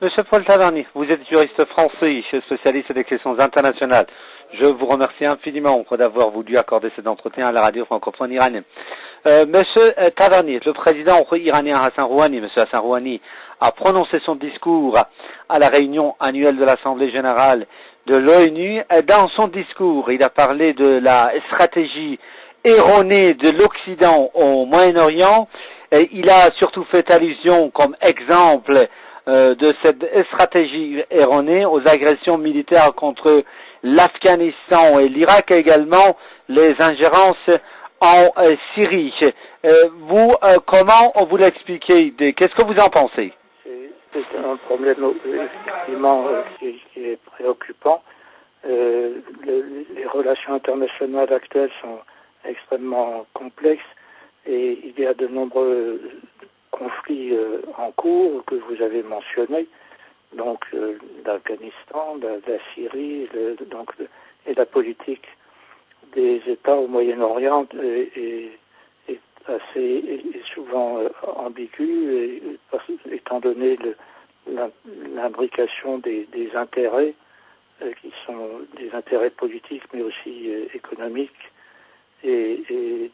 Monsieur Paul Tavernier, vous êtes juriste français, spécialiste des questions internationales. Je vous remercie infiniment d'avoir voulu accorder cet entretien à la radio francophone iranienne. Monsieur Tavernier, le président iranien Hassan Rouhani, Monsieur Hassan Rouhani, a prononcé son discours à la réunion annuelle de l'Assemblée générale de l'ONU. Dans son discours, il a parlé de la stratégie erronée de l'Occident au Moyen-Orient. Il a surtout fait allusion comme exemple de cette stratégie erronée aux agressions militaires contre l'Afghanistan et l'Irak, et également les ingérences en Syrie. Vous, comment vous l'expliquez? Qu'est-ce que vous en pensez? C'est un problème effectivement qui est préoccupant. Les relations internationales actuelles sont extrêmement complexes et il y a de nombreux conflits en cours que vous avez mentionnés, donc l'Afghanistan, la Syrie, et la politique des États au Moyen-Orient est souvent ambiguë, étant donné l'imbrication des intérêts qui sont des intérêts politiques mais aussi économiques et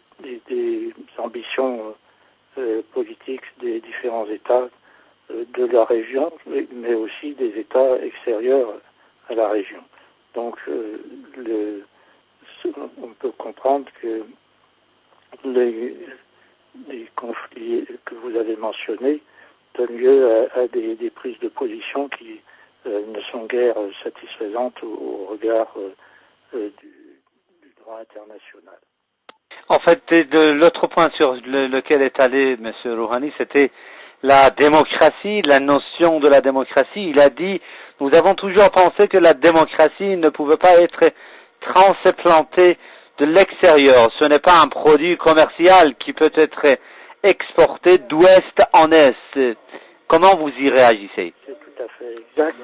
des ambitions politiques des différents États de la région, mais aussi des États extérieurs à la région. Donc, on peut comprendre que les conflits que vous avez mentionnés donnent lieu à des prises de position qui ne sont guère satisfaisantes au regard du droit international. En fait, de l'autre point sur lequel est allé M. Rouhani, c'était la démocratie, la notion de la démocratie. Il a dit, nous avons toujours pensé que la démocratie ne pouvait pas être transplantée de l'extérieur. Ce n'est pas un produit commercial qui peut être exporté d'ouest en est. Comment vous y réagissez? C'est tout à fait exact.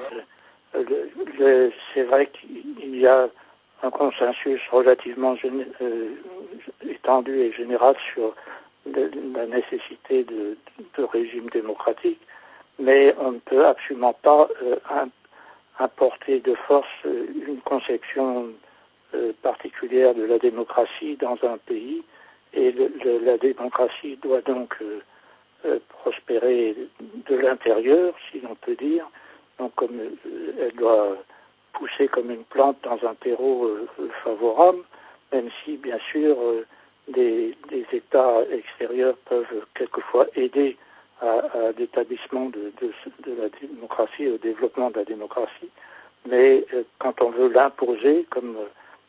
C'est vrai qu'il y a un consensus relativement étendu et général sur la nécessité de régime démocratique, mais on ne peut absolument pas importer de force une conception particulière de la démocratie dans un pays, et la démocratie doit donc prospérer de l'intérieur, si l'on peut dire. Donc, comme elle doit pousser comme une plante dans un terreau favorable, même si, bien sûr, des États extérieurs peuvent quelquefois aider à l'établissement de la démocratie, au développement de la démocratie. Mais quand on veut l'imposer, comme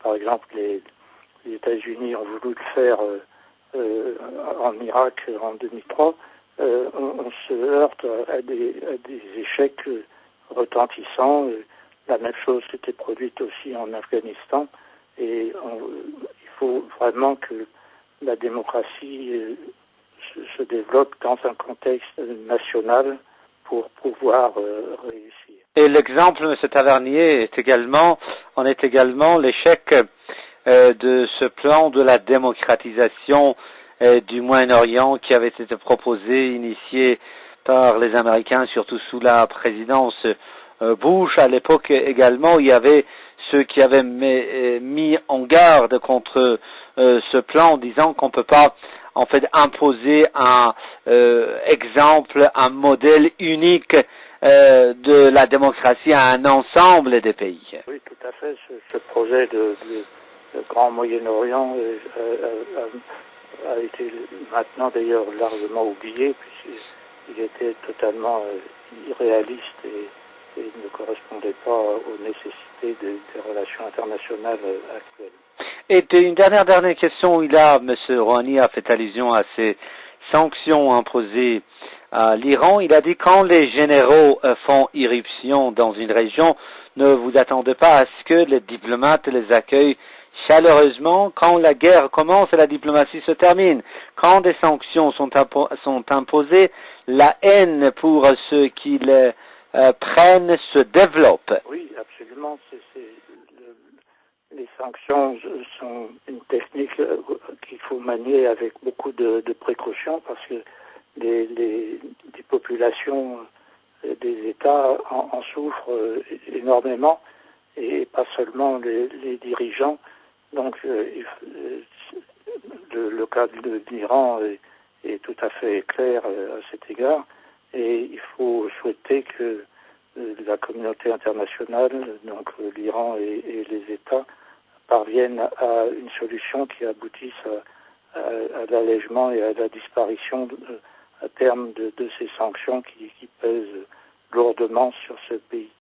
par exemple les États-Unis ont voulu le faire en Irak en 2003, on se heurte à des échecs retentissants. La même chose s'était produite aussi en Afghanistan, et il faut vraiment que la démocratie se développe dans un contexte national pour pouvoir réussir. Et l'exemple, M. Tavernier, en est également l'échec de ce plan de la démocratisation du Moyen-Orient qui avait été proposé, initié par les Américains, surtout sous la présidence Bush. À l'époque également, il y avait ceux qui avaient mis en garde contre ce plan, en disant qu'on ne peut pas en fait imposer un exemple, un modèle unique de la démocratie à un ensemble des pays. Oui, tout à fait. Ce projet de Grand Moyen-Orient a été maintenant d'ailleurs largement oublié, puisqu'il était totalement irréaliste et ne correspondait pas aux nécessités des relations internationales actuelles. Et une dernière question, M. Rouhani a fait allusion à ces sanctions imposées à l'Iran. Il a dit, quand les généraux font irruption dans une région, ne vous attendez pas à ce que les diplomates les accueillent chaleureusement. Quand la guerre commence et la diplomatie se termine, quand des sanctions sont imposées, la haine pour ceux qui les prennent se développe. Oui, absolument. Les sanctions sont une technique qu'il faut manier avec beaucoup de précautions, parce que des populations des États en souffrent énormément, et pas seulement les dirigeants. Donc le cas de l'Iran est tout à fait clair à cet égard, et il faut souhaiter que la communauté internationale, donc l'Iran et les États, parviennent à une solution qui aboutisse à l'allègement et à la disparition à terme de ces sanctions qui pèsent lourdement sur ce pays.